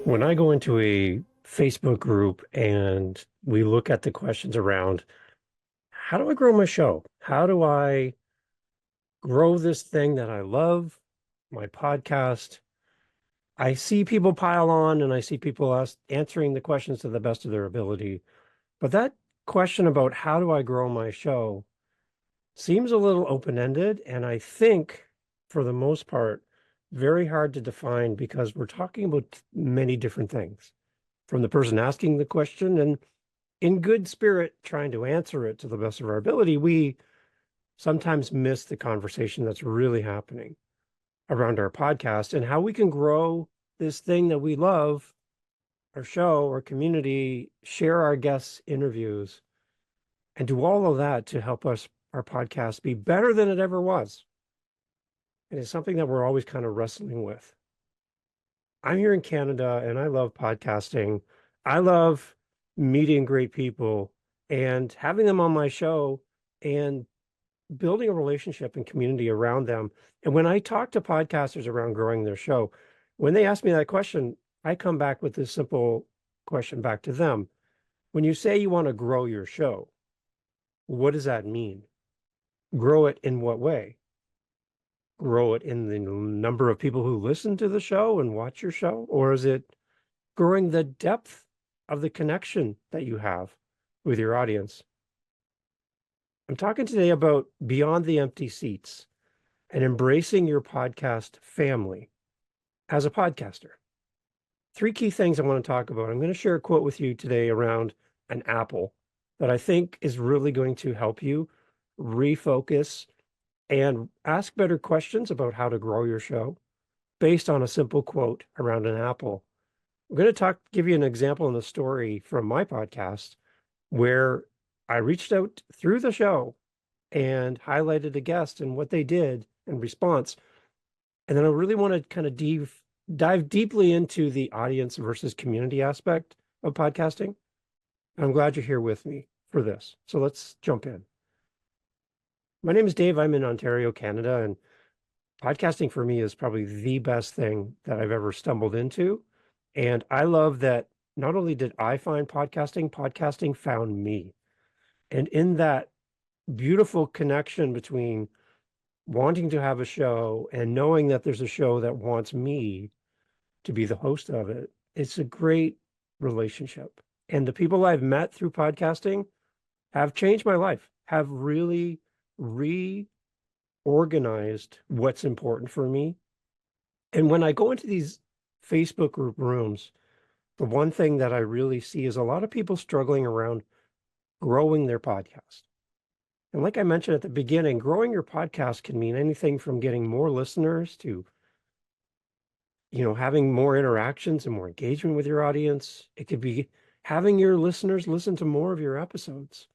When I go into a Facebook group and we look at the questions around how do I grow my show? How do I grow this thing that I love, my podcast? I see people pile on and I see people answering the questions to the best of their ability. But that question about how do I grow my show seems a little open-ended, and I think for the most part, very hard to define because we're talking about many different things from the person asking the question and in good spirit trying to answer it to the best of our ability. We sometimes miss the conversation that's really happening around our podcast and how we can grow this thing that we love, our show, our community, share our guests' interviews, and do all of that to help us, our podcast, be better than it ever was. And it's something that we're always kind of wrestling with. I'm here in Canada and I love podcasting. I love meeting great people and having them on my show and building a relationship and community around them. And when I talk to podcasters around growing their show, when they ask me that question, I come back with this simple question back to them. When you say you want to grow your show, what does that mean? Grow it in what way? Grow it in the number of people who listen to the show and watch your show? Or is it growing the depth of the connection that you have with your audience? I'm talking today about beyond the empty seats and embracing your podcast family as a podcaster. Three key things I want to talk about. I'm going to share a quote with you today around an apple that I think is really going to help you refocus and ask better questions about how to grow your show based on a simple quote around an apple. I'm going to give you an example in the story from my podcast where I reached out through the show and highlighted a guest and what they did in response. And then I really want to kind of dive deeply into the audience versus community aspect of podcasting. I'm glad you're here with me for this. So let's jump in. My name is Dave. I'm in Ontario, Canada, and podcasting for me is probably the best thing that I've ever stumbled into. And I love that not only did I find podcasting, podcasting found me. And in that beautiful connection between wanting to have a show and knowing that there's a show that wants me to be the host of it, it's a great relationship. And the people I've met through podcasting have changed my life, have really reorganized what's important for me. And when I go into these Facebook group rooms, the one thing that I really see is a lot of people struggling around growing their podcast. And like I mentioned at the beginning, growing your podcast can mean anything from getting more listeners to, having more interactions and more engagement with your audience. It could be having your listeners listen to more of your episodes.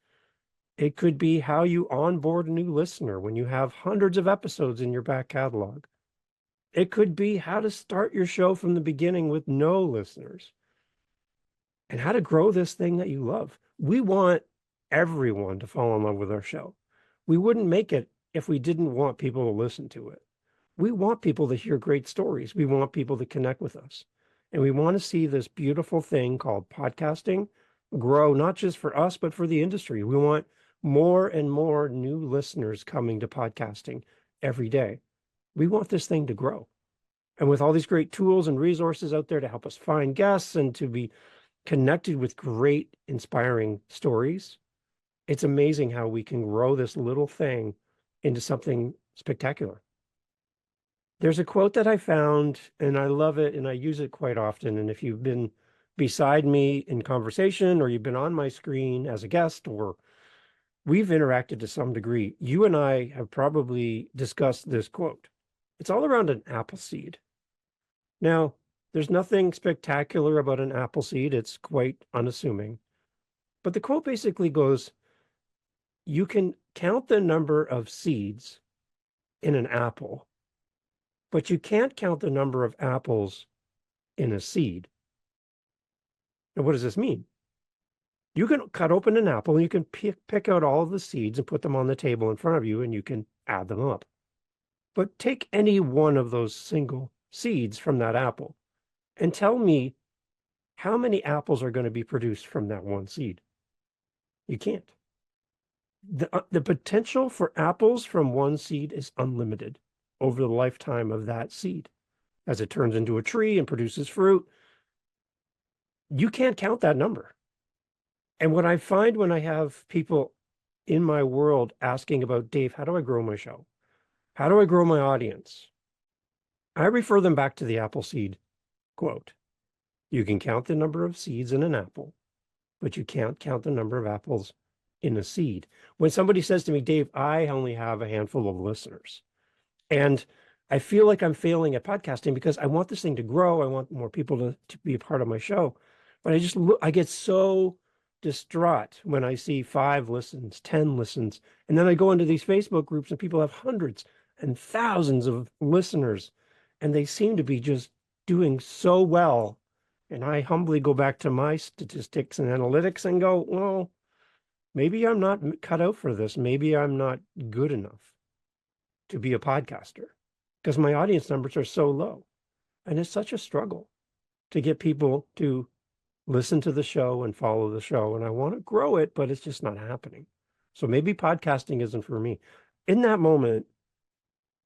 It could be how you onboard a new listener when you have hundreds of episodes in your back catalog. It could be how to start your show from the beginning with no listeners and how to grow this thing that you love. We want everyone to fall in love with our show. We wouldn't make it if we didn't want people to listen to it. We want people to hear great stories. We want people to connect with us. And we want to see this beautiful thing called podcasting grow, not just for us, but for the industry. We want more and more new listeners coming to podcasting every day. We want this thing to grow. And with all these great tools and resources out there to help us find guests and to be connected with great, inspiring stories, it's amazing how we can grow this little thing into something spectacular. There's a quote that I found, and I love it, and I use it quite often. And if you've been beside me in conversation, or you've been on my screen as a guest, or we've interacted to some degree, you and I have probably discussed this quote. It's all around an apple seed. Now, there's nothing spectacular about an apple seed. It's quite unassuming. But the quote basically goes, you can count the number of seeds in an apple, but you can't count the number of apples in a seed. Now, what does this mean? You can cut open an apple and you can pick out all of the seeds and put them on the table in front of you and you can add them up. But take any one of those single seeds from that apple and tell me how many apples are going to be produced from that one seed? You can't. The potential for apples from one seed is unlimited over the lifetime of that seed. As it turns into a tree and produces fruit, you can't count that number. And what I find when I have people in my world asking about, Dave, how do I grow my show? How do I grow my audience? I refer them back to the apple seed quote. You can count the number of seeds in an apple, but you can't count the number of apples in a seed. When somebody says to me, Dave, I only have a handful of listeners, and I feel like I'm failing at podcasting because I want this thing to grow. I want more people to be a part of my show. But I get so distraught when I see 5 listens, 10 listens. And then I go into these Facebook groups and people have hundreds and thousands of listeners, and they seem to be just doing so well. And I humbly go back to my statistics and analytics and go, well, maybe I'm not cut out for this. Maybe I'm not good enough to be a podcaster because my audience numbers are so low. And it's such a struggle to get people to listen to the show and follow the show. And I want to grow it, but it's just not happening. So maybe podcasting isn't for me. In that moment,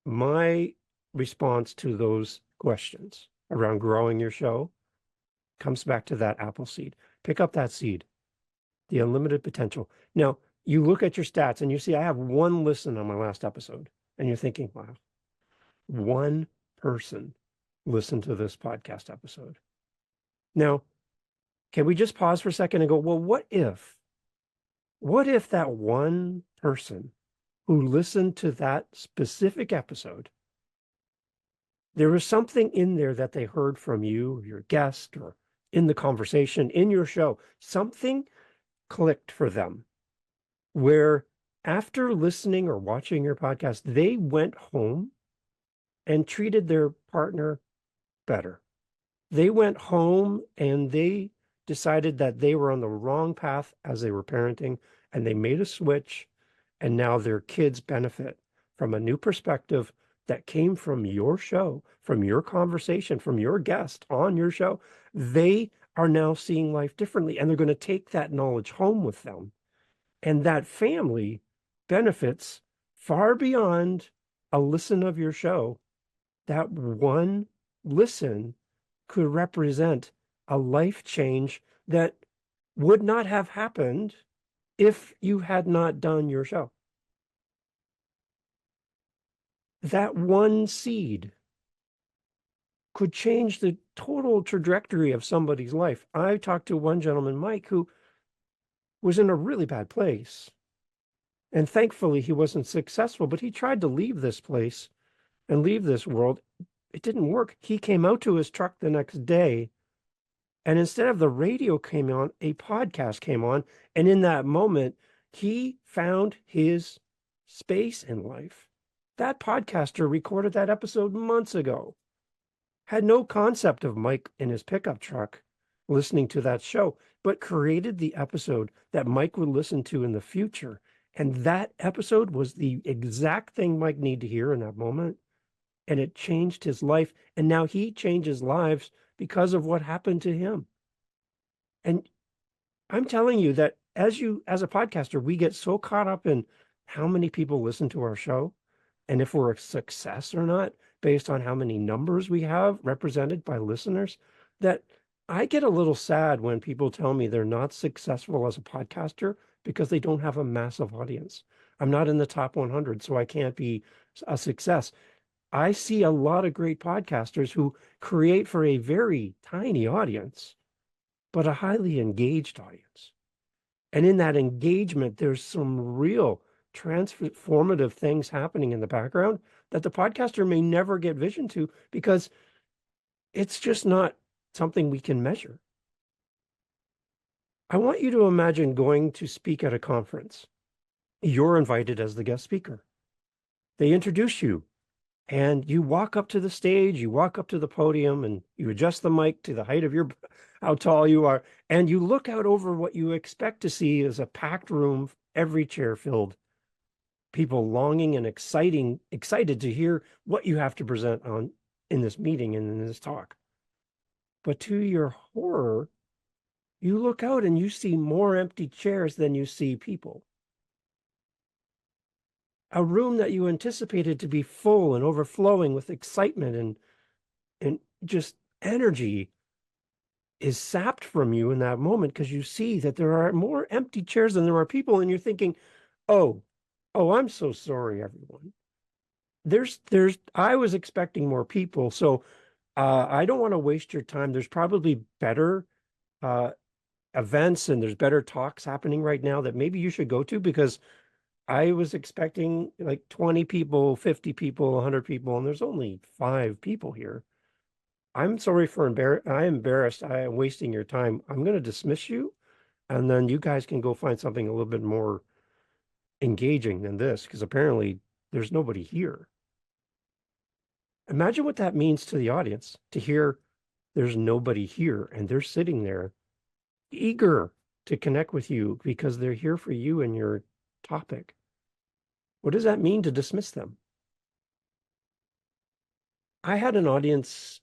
my response to those questions around growing your show comes back to that apple seed. Pick up that seed, the unlimited potential. Now, you look at your stats and you see I have 1 listen on my last episode. And you're thinking, wow, 1 person listened to this podcast episode. Now, can we just pause for a second and go, well, what if that 1 person who listened to that specific episode, there was something in there that they heard from you, or your guest, or in the conversation, in your show, something clicked for them where after listening or watching your podcast, they went home and treated their partner better. They went home and they decided that they were on the wrong path as they were parenting, and they made a switch, and now their kids benefit from a new perspective that came from your show, from your conversation, from your guest on your show. They are now seeing life differently, and they're going to take that knowledge home with them. And that family benefits far beyond a listen of your show. That 1 listen could represent a life change that would not have happened if you had not done your show. That 1 seed could change the total trajectory of somebody's life. I talked to one gentleman, Mike, who was in a really bad place. And thankfully, he wasn't successful, but he tried to leave this place and leave this world. It didn't work. He came out to his truck the next day, and instead of the radio came on, a podcast came on. And in that moment, he found his space in life. That podcaster recorded that episode months ago, had no concept of Mike in his pickup truck listening to that show, but created the episode that Mike would listen to in the future. And that episode was the exact thing Mike needed to hear in that moment. And it changed his life. And now he changes lives because of what happened to him. And I'm telling you that as a podcaster, we get so caught up in how many people listen to our show and if we're a success or not based on how many numbers we have represented by listeners, that I get a little sad when people tell me they're not successful as a podcaster because they don't have a massive audience. I'm not in the top 100, so I can't be a success. I see a lot of great podcasters who create for a very tiny audience, but a highly engaged audience. And in that engagement, there's some real transformative things happening in the background that the podcaster may never get vision to because it's just not something we can measure. I want you to imagine going to speak at a conference. You're invited as the guest speaker. They introduce you. And you walk up to the stage, you walk up to the podium, and you adjust the mic to the height of how tall you are. And you look out over what you expect to see as a packed room, every chair filled, people longing and excited to hear what you have to present in this meeting and in this talk. But to your horror, You look out and you see more empty chairs than you see people. A room that you anticipated to be full and overflowing with excitement and just energy is sapped from you in that moment because you see that there are more empty chairs than there are people, and you're thinking, oh, I'm so sorry, everyone. I was expecting more people, so I don't want to waste your time. There's probably better uh, events and there's better talks happening right now that maybe you should go to, because I was expecting like 20 people, 50 people, 100 people, and there's only 5 people here. I'm sorry for I am embarrassed. I am wasting your time. I'm going to dismiss you, and then you guys can go find something a little bit more engaging than this, because apparently there's nobody here. Imagine what that means to the audience to hear there's nobody here and they're sitting there eager to connect with you because they're here for you and your topic. What does that mean to dismiss them? I had an audience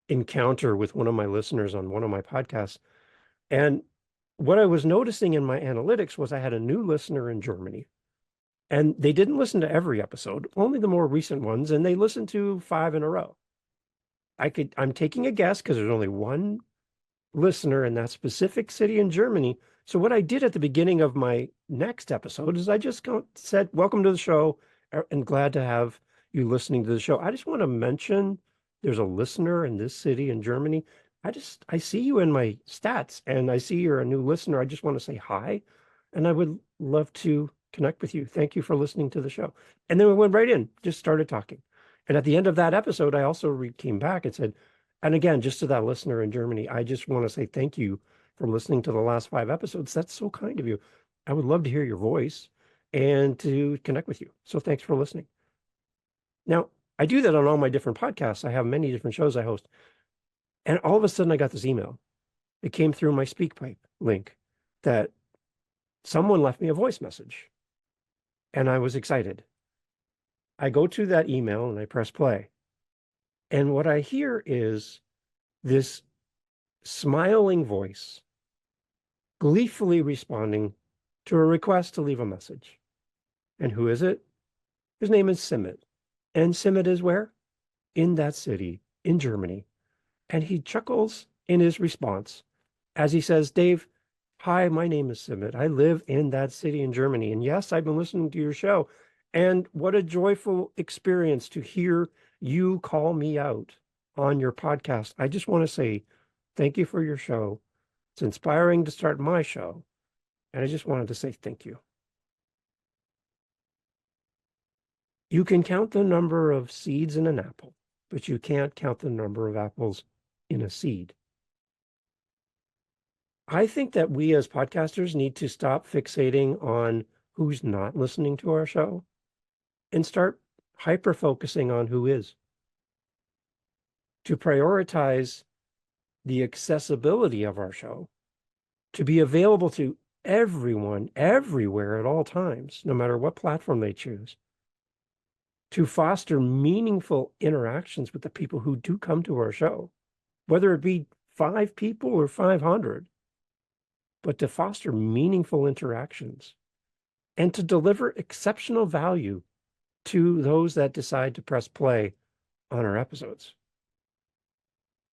encounter with one of my listeners on one of my podcasts, and what I was noticing in my analytics was I had a new listener in Germany, and they didn't listen to every episode, only the more recent ones, and they listened to 5 in a row. I'm taking a guess because there's only one listener in that specific city in Germany. So what I did at the beginning of my next episode is I just said, welcome to the show, and glad to have you listening to the show. I just want to mention there's a listener in this city in Germany. I see you in my stats and I see you're a new listener. I just want to say hi, and I would love to connect with you. Thank you for listening to the show. And then we went right in, just started talking. And at the end of that episode, I also came back and said, and again, just to that listener in Germany, I just want to say thank you for listening to the last 5 episodes. That's so kind of you. I would love to hear your voice and to connect with you. So thanks for listening. Now, I do that on all my different podcasts. I have many different shows I host. And all of a sudden, I got this email. It came through my SpeakPipe link that someone left me a voice message. And I was excited. I go to that email and I press play. And what I hear is this smiling voice gleefully responding to a request to leave a message. And who is it? His name is Simit. And Simit is where? In that city, in Germany. And he chuckles in his response as he says, Dave, hi, my name is Simit. I live in that city in Germany. And yes, I've been listening to your show. And what a joyful experience to hear you call me out on your podcast. I just want to say thank you for your show. It's inspiring to start my show. And I just wanted to say thank you. You can count the number of seeds in an apple, but you can't count the number of apples in a seed. I think that we as podcasters need to stop fixating on who's not listening to our show and start hyper-focusing on who is. To prioritize the accessibility of our show, to be available to everyone, everywhere at all times, no matter what platform they choose, to foster meaningful interactions with the people who do come to our show, whether it be 5 people or 500, but to foster meaningful interactions and to deliver exceptional value to those that decide to press play on our episodes.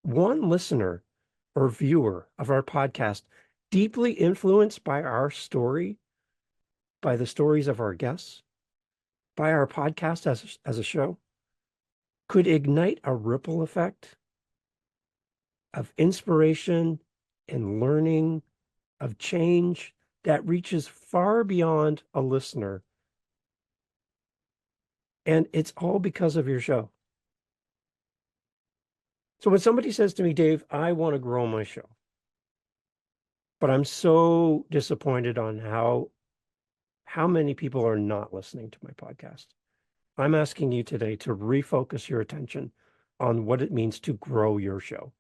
One listener or viewer of our podcast, deeply influenced by our story, by the stories of our guests, by our podcast as a show, could ignite a ripple effect of inspiration and learning, of change that reaches far beyond a listener. And it's all because of your show. So when somebody says to me, Dave, I want to grow my show, but I'm so disappointed on how many people are not listening to my podcast, I'm asking you today to refocus your attention on what it means to grow your show.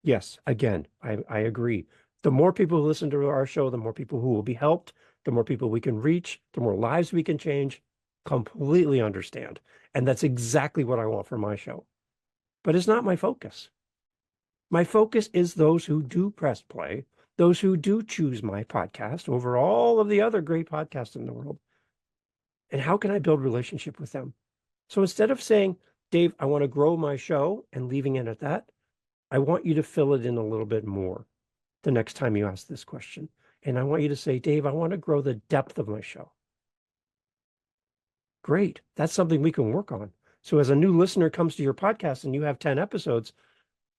Yes, again, I agree. The more people who listen to our show, the more people who will be helped, the more people we can reach, the more lives we can change. Completely understand. And that's exactly what I want for my show. But it's not my focus. My focus is those who do press play, those who do choose my podcast over all of the other great podcasts in the world? And how can I build relationship with them? So instead of saying, Dave, I want to grow my show and leaving it at that, I want you to fill it in a little bit more the next time you ask this question. And I want you to say, Dave, I want to grow the depth of my show. Great. That's something we can work on. So as a new listener comes to your podcast and you have 10 episodes,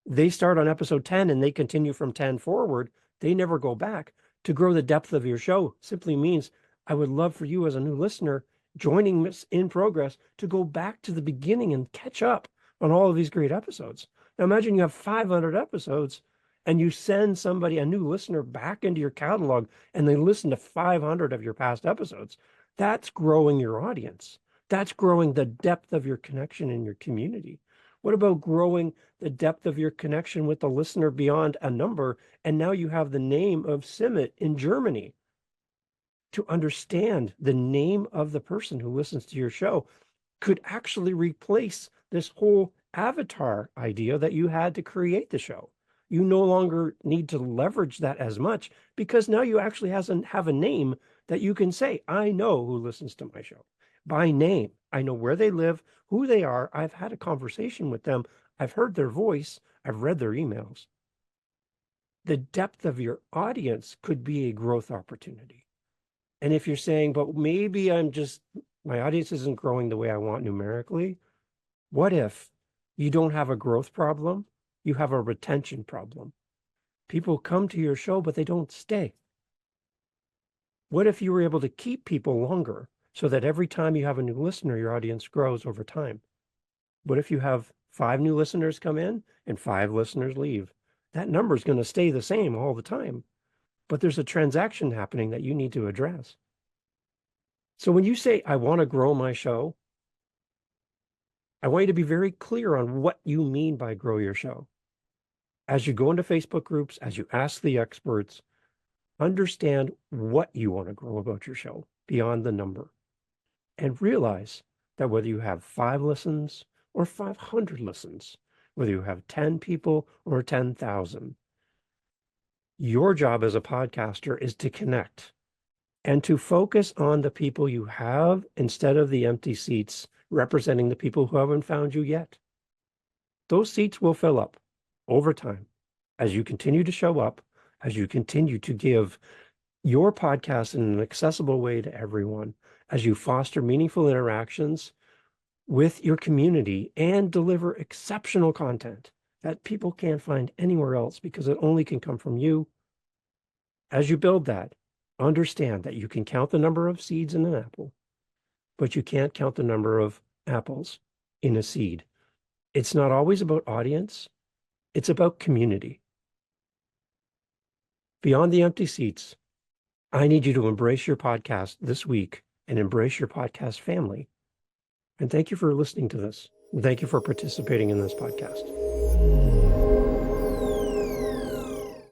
they start on episode 10 and they continue from 10 forward. They never go back. To grow the depth of your show simply means I would love for you as a new listener joining this in progress to go back to the beginning and catch up on all of these great episodes. Now imagine you have 500 episodes and you send somebody, a new listener, back into your catalog and they listen to 500 of your past episodes. That's growing your audience. That's growing the depth of your connection in your community. What about growing the depth of your connection with the listener beyond a number? And now you have the name of Simit in Germany. To understand the name of the person who listens to your show could actually replace this whole avatar idea that you had to create the show. You no longer need to leverage that as much because now you actually have a name that you can say, I know who listens to my show by name. I know where they live, who they are. I've had a conversation with them. I've heard their voice. I've read their emails. The depth of your audience could be a growth opportunity. And if you're saying, but maybe my audience isn't growing the way I want numerically, what if you don't have a growth problem? You have a retention problem. People come to your show, but they don't stay. What if you were able to keep people longer so that every time you have a new listener, your audience grows over time? What if you have 5 new listeners come in and 5 listeners leave? That number is going to stay the same all the time, but there's a transaction happening that you need to address. So when you say, I want to grow my show, I want you to be very clear on what you mean by grow your show. As you go into Facebook groups, as you ask the experts, understand what you want to grow about your show beyond the number. And realize that whether you have 5 listens or 500 listens, whether you have 10 people or 10,000, your job as a podcaster is to connect and to focus on the people you have instead of the empty seats representing the people who haven't found you yet. Those seats will fill up over time as you continue to show up, as you continue to give your podcast in an accessible way to everyone, as you foster meaningful interactions with your community and deliver exceptional content that people can't find anywhere else because it only can come from you. As you build that, understand that you can count the number of seeds in an apple, but you can't count the number of apples in a seed. It's not always about audience. It's about community. Beyond the empty seats, I need you to embrace your podcast this week and embrace your podcast family. And thank you for listening to this. And thank you for participating in this podcast.